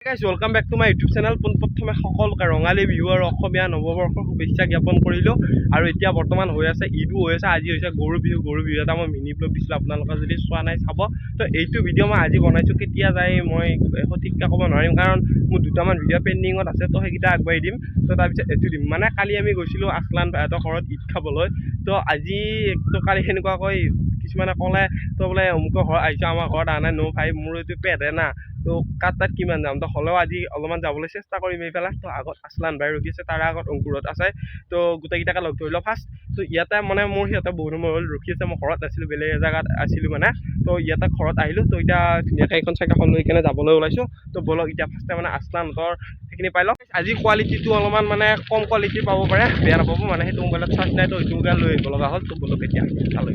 Guys welcome back to my YouTube channel. পোনপ্ৰথমে সকলোকে ৰঙালী বিহু আৰু অসমীয়া নৱবৰ্ষৰ শুভেচ্ছা জ্ঞাপন কৰিলোঁ। আৰু এতিয়া বৰ্তমান হৈ আছে ঈদো হৈ আছে। আজি হৈছে গৰু বিহু এটা মই মিনি ব্লগ দিছিলোঁ, আপোনালোকে যদি চোৱা নাই চাব। তো এইটো ভিডিঅ' মই আজি বনাইছোঁ, কেতিয়া যায় মই সঠিককৈ ক'ব নোৱাৰিম, কাৰণ মোৰ দুটামান ভিডিঅ' পেণ্ডিঙত আছে। তো সেইকেইটা আগবাঢ়ি দিম, তো তাৰপিছত এইটো দিম। মানে কালি আমি গৈছিলোঁ আছলান ভাইহঁতৰ ঘৰত ঈদ খাবলৈ। তো আজি তো কালি সেনেকুৱাকৈ কিছুমানে ক'লে তো বোলে অমুকৰ ঘৰত আহিছে, আমাৰ ঘৰত অহা নাই। নো ভাই, মোৰ এইটো পেটহে না, তো কাৰ তাত কিমান যাম। তো হ'লেও আজি অলপমান যাবলৈ চেষ্টা কৰিম এইফালে। তো আগত আছলান ভাই ৰখি আছে, তাৰে আগত অংকুৰত আছে। তো গোটেইকেইটাকে লগ ধৰি লওঁ ফাৰ্ষ্ট। তো ইয়াতে মানে মোৰ সিহঁতে বহুত সময় হ'ল ৰখি আছে, মই ঘৰত নাছিলোঁ, বেলেগ এজেগাত আছিলোঁ মানে। তো ইয়াতে ঘৰত আহিলোঁ। তো এতিয়া ধুনীয়াকৈ এইখন চাইকেলখন লৈ কেনে যাবলৈ ওলাইছোঁ। তো বলক এতিয়া ফাৰ্ষ্টে মানে আছলানহঁতৰ সেইখিনি পাই লওক। আজি কোৱালিটিটো অলপমান মানে কম কোৱালিটিৰ পাব পাৰে, বেয়া নাপাব। মানে সেইটো মোবাইলত চাৰ্জ নাই, তো সেইটো মোবাইল লৈ আহিব লগা হ'ল। তো বলক এতিয়া চালোঁ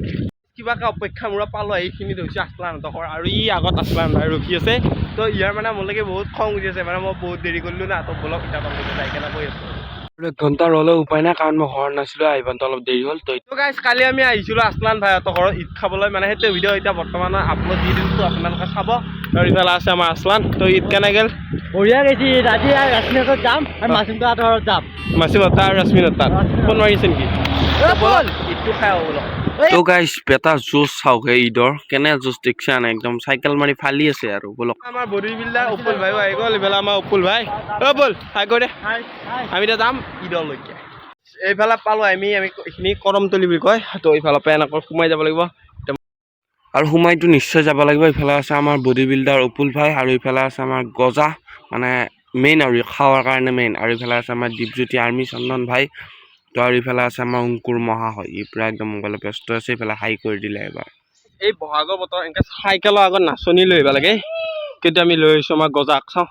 কিবাকে অপেক্ষা মূৰা পালোঁ। এইখিনিত হৈছে আছলানহঁতৰ ঘৰ, আৰু ই আগত আছলান ভাই ৰখি আছে। তো ইয়াৰ মানে মোৰলৈকে বহুত খং উঠি আছে, মানে মই বহুত দেৰি কৰিলোঁ না। তো বলক এতিয়া যাই কেনে কৈ আছোঁ। 1 ঘণ্টা ৰ'লেও উপায় নাই, কাৰণ মই ঘৰত নাছিলোঁ, আহিবতে অলপ দেৰি হ'ল। তো গাইজ কালি আমি আহিছিলোঁ আছলান ভাইহঁতৰ ঘৰত ঈদ খাবলৈ। মানে সেইটো ভিডিঅ' এতিয়া বৰ্তমান আপলোড দি দিছোঁ, আপোনালোকে চাব। আৰু ইফালে আছে আমাৰ আছলান। তো ঈদ কেনে গ'ল? বঢ়িয়া গৈছে। আজি ৰাশ্মিহঁতত যাম আৰু মাছুমদাহঁতৰ ঘৰত যাম। মাছুমহঁত আৰু ৰশ্মিনহঁত ফোন মাৰিছে নেকি? বলক ঈদটো খাই আহোঁ বলক। তো গাইজ বেটা জুচ চাওক ঈদৰ কেনে জুচ দেখিছা নাই, একদম চাইকেল মাৰি ফালি আছে আৰু বলক। আমাৰ বডি বিল্ডাৰ উপুল ভাইও আহি গ'ল। এইফালে আমাৰ উপুল ভাই, বল হাই কৰি দে। আমি এতিয়া যাম ঈদলৈকে। এইফালে পালোঁ আমি এইখিনি কৰমতলি বুলি কয়। তো এইফালৰ পৰা এনেকৈ সোমাই যাব লাগিব, আৰু সোমাইতো নিশ্চয় যাব লাগিব। ইফালে আছে আমাৰ বডি বিল্ডাৰ উপুল ভাই, আৰু ইফালে আছে আমাৰ গজা, মানে মেইন আৰু খাৱাৰ কাৰণে মেইন। আৰু ইফালে আছে আমাৰ দীপজ্যোতি আৰ্মি চন্দন ভাই। তো আৰু ইফালে আছে আমাৰ অংকুৰ মহাশয়, ই পুৰা একদম মোবাইলত ব্যস্ত আছে। ইফালে হাই কৰি দিলে এবাৰ। এই বহাগৰ বতৰ এনেকৈ চাইকেলৰ আগত নাচনী লৈ আহিব লাগে। কিন্তু আমি লৈ আহিছোঁ আমাৰ গজাক, চাওঁ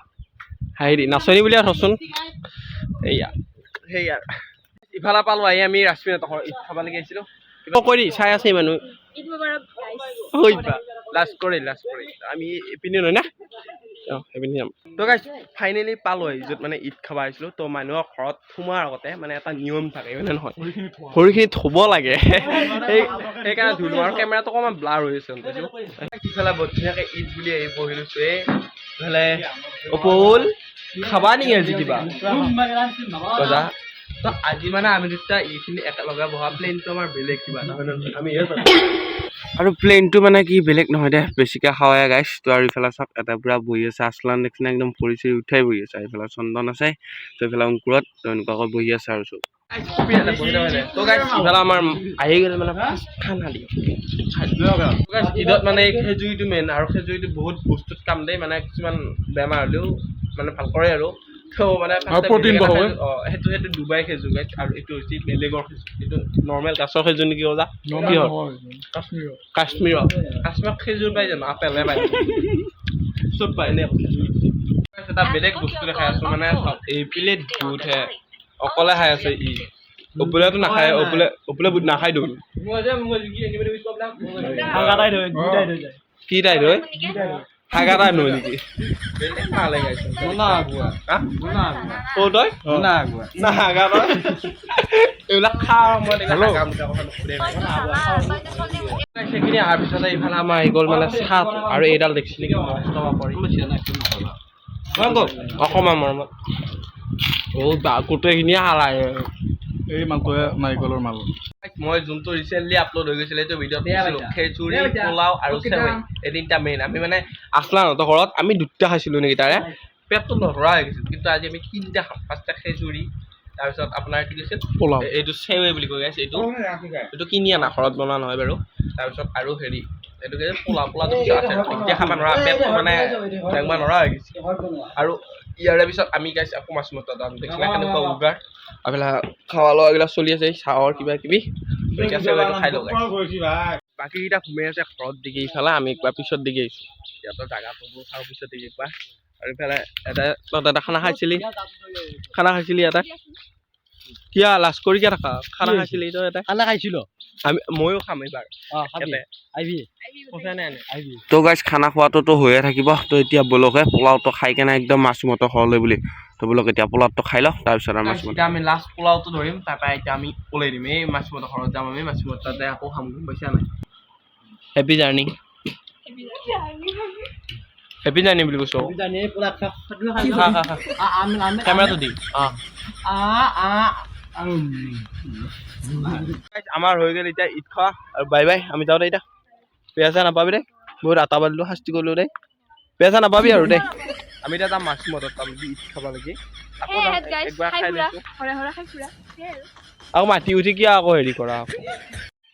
হেৰি নাচনী বুলিয়ে থচোন। এইয়া সেয়া ইফালে পালোঁ আহি আমি ৰাশ্মিহঁতৰ ঘৰত ঈদ খাব লাগি আহিছিলোঁ। কিবা কৰি চাই আছে মানুহ লাষ্ট কৰি আমি ইপিনে নহয় না, সেইপিনে যাম। তো গাইজ ফাইনেলি পালোঁ আহি য'ত মানে ঈদ খাব আহিছিলোঁ। তো মানুহৰ ঘৰত সোমোৱাৰ আগতে মানে এটা নিয়ম থাকে, মানে নহয় ভৰিখিনি ধুব লাগে। সেইকাৰণে ধুলোঁ, আৰু কেমেৰাটো অকণমান ব্লাৰ হৈ আছে। ইফালে বৰ ধুনীয়াকৈ ঈদ বুলি আহি বহি লৈছোঁ। এইফালে অপুল খাবা নেকি আজি কিবা গজা? তো আজি মানে আমি দুটা এইখিনি একেলগে বহা প্লেনটো আমাৰ বেলেগ কিবা এটা হয় নহয়, আমি আৰু প্লেনটো মানে কি বেলেগ নহয় দে, বেছিকৈ খাওয়াই গাইছ। তো আৰু ইফালে চাওক এটা পুৰা বহি আছে আছলান নিচিনা, একদম ভৰি চৰি উঠাই বহি আছে। এইফালে চন্দন আছে, তো এইফালে অংকুৰত তো এনেকুৱাকৈ বহি আছে আৰু চব। তো গাইজ ইফালে আমাৰ আহি গ'ল মানে খানা দিয়ে ঈদত। মানে খেজুৰিটো মেইন, আৰু খেজুৰিটো বহুত বস্তুত কাম দিয়ে। মানে কিছুমান বেমাৰ হ'লেও মানে ভাল কৰে আৰু। তো মানে সেইটো ডুবাই খেজুৰ গাইজ। আৰু এইটো হৈছে বেলেগৰ খেজুৰ, এইটো নৰ্মেল গাছৰ খেজুৰ নেকি কজা? কাশ্মীৰত খেজুৰ পাই জানো? আপেলহে পাই, চব পাই এনে। এটা বেলেগ বস্তু দেখাই আছোঁ, মানে এই প্লেট দুধহে অকলে খাই আছে ই। অপুলেতো নাখায়, অপুলে নাখায় দেখোন। কি টাইট হয় হাগা টাইট নহয় নেকি? এইবিলাক খাওঁ মই সেইখিনি অহাৰ পিছতে ইফালে আমাৰ আহি গ'ল মানে চাহ। আৰু এইডাল দেখিছে নেকি অকণমান মৰমত গোটেইখিনিয়ে হাৰাই। এই মালটোৱে নাৰিকলৰ মাল। মই যোনটো ৰিচেণ্টলি আপলোড হৈ গৈছিলে এইটো ভিডিঅ'ত খেজুৰি, পোলাও আৰু চেৱাই, এই তিনিটা মেইন। আমি মানে আছলানহঁতৰ ঘৰত আমি দুটা খাইছিলোঁ নেকি, তাৰে পেটটো নধৰা হৈ গৈছিল। কিন্তু আজি আমি তিনিটা খাম। ফাৰ্ষ্টে খেজুৰি, তাৰপিছত আপোনাৰ কি কৈছিল পোলাও, এইটো চেৱাই বুলি কৈ আছে। এইটো কিনি আনা, ঘৰত বনোৱা নহয় বাৰু। তাৰপিছত আৰু হেৰি এইটো কি পোলাওটো এতিয়া খাব নোৱাৰা, পেটটো মানে দাঙিব নোৱাৰা হৈ গৈছে। আৰু ইয়াৰে পিছত আমি গাইছ আকৌ মাছুমহঁতৰ যাম। দেখিলে কেনেকুৱা উগাৰ এইফালে খাৱা লোৱাবিলাক চলি আছে, চাহৰ কিবা কিবি খাই লওঁ। বাকীকেইটা ঘুমাই আছে ঘৰত দিগি। ইফালে আমি একবাৰ পিছত দিগি আহিছোঁ, সিহঁতৰ জাগাটো চাওঁ পিছত দিগি একবাৰ। আৰু ইফালে এটা খানা খাইছিলি ইয়াতে কিয়া লাজ কৰি কিয় থাকা? খানা খাইছিলি তই এটা? খানা খাইছিলোঁ আমি, ময়ো খাম এইবাৰ। তো গাইজ খানা খোৱাটোতো হৈয়ে থাকিব। তো এতিয়া বলকে পোলাওটো খাই কেনে একদম মাছুমহঁতৰ ঘৰলৈ বুলি। তো বলক এতিয়া পোলাওটো খাই লওক, তাৰপিছত আৰু এতিয়া আমি লাষ্ট পোলাওটো ধৰিম, তাৰপৰা এতিয়া আমি ওলাই দিম। এই মাছুমহঁতৰ ঘৰত যাম আমি, মাছুমহঁতৰ তাতে আকৌ খাম, গম পাইছা নাই? Happy journey. হেপী জাৰ্ণি বুলি কৈছো জানি পুৰা খা কেমেৰাটো দি আমাৰ হৈ গ'ল এতিয়া ঈদ খোৱা আৰু বাই বাই আমি যাওঁ দে এতিয়া পেঁয়াজা নাপাবি দেই বহুত আটা বালিলো শাস্তি কৰিলো দেই পেঁয়াজা নাপাবি আৰু দেই আমি এতিয়া যাম মাছমুখত তাম ঈদ খাব লাগি আকৌ একবাৰ খাই লৈছো আকৌ মাতি উঠি কিয় আকৌ হেৰি কৰা আকৌ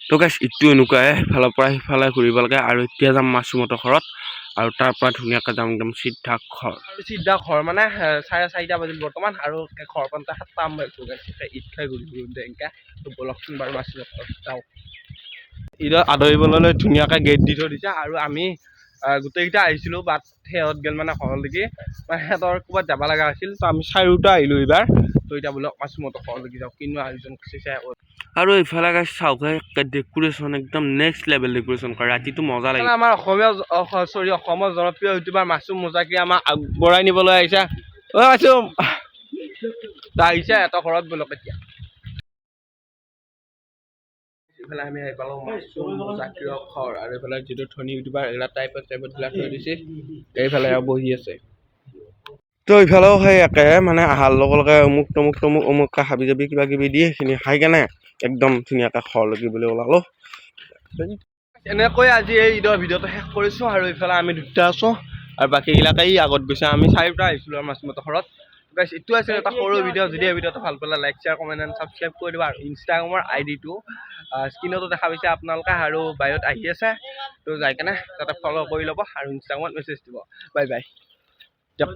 তো গাইছ ইটো এনেকুৱাই ইফালৰ পৰা সিফালে ঘূৰিব লাগে আৰু এতিয়া যাম মাছুমতৰ ঘৰত আৰু তাৰ পৰা ধুনীয়াকৈ যাম একদম চিধা ঘৰ আৰু চিধা ঘৰ মানে 4:30 বাজিল বৰ্তমান আৰু ঘৰ পাওঁতে 7টা বাজিব গাইছে ঈদ খাই ঘূৰি ঘূৰোঁতে এনেকৈ তো বলকচোন বাৰু মাছমুখত যাওঁ ঈদত আদৰিবলৈ ধুনীয়াকৈ গেট দি থৈ দিছে আৰু আমি গোটেইকেইটা আহিছিলোঁ বাট সেহত গ'ল মানে ঘৰলৈকে মানে সিহঁতৰ ক'ৰবাত যাব লগা আছিল তো আমি চাৰিওটা আহিলোঁ এইবাৰ তো এতিয়া বোলক মাছমুখত ঘৰলৈকে যাওঁ কিনো আয়োজন কৰিছে আৰু ইফালে গাইছ চাওক ডেকোৰেশ্যন একদম নেক্সট লেভেল ডেকোৰেশ্যন কৰে ৰাতিটো মজা লাগে আমাৰ অসমৰ জনপ্ৰিয় ইউটিউবাৰ মাছুম মোজাকি আমাক আগবঢ়াই নিবলৈ আহিছে অ' মাছুম আহিছে এটা ঘৰত বোলক এতিয়া এইফালে আমি আহি পালোঁ মাছুম মোজাকিৰ ঘৰ আৰু এইফালে যিটো ধনী ইউটিউবাৰ এইবিলাক টাইপত বিলাক থৈ দিছে এইফালে আৰু বহি আছে তো ইফালেও সেই একে মানে আহাৰ লগে লগে অমুক হাবি যাবি কিবা কিবি দিয়ে সেইখিনি খাই কেনে একদম ধুনীয়াকৈ ঘৰলৈকে বুলি ওলালোঁ এনেকৈ আজি এই ঈদৰ ভিডিঅ'টো শেষ কৰিছোঁ আৰু এইফালে আমি দুটা আছোঁ আৰু বাকীবিলাকে আগত গৈছে আমি চাৰিওটা আহিছিলোঁ আৰু মাছমুখত ঘৰত গাইছ এইটো আছিল এটা সৰু ভিডিঅ' যদি এই ভিডিঅ'টো ভাল পালে like share comment and subscribe কৰি দিব আৰু ইনষ্টাগ্ৰামৰ আইডিটো স্ক্ৰীণতো দেখা পাইছে আপোনালোকে আৰু বায়'ত আহি আছে তো যাই কেনে তাতে ফ'ল' কৰি ল'ব আৰু ইনষ্টাগ্ৰামত মেছেজ দিব বাই বাই দিয়ক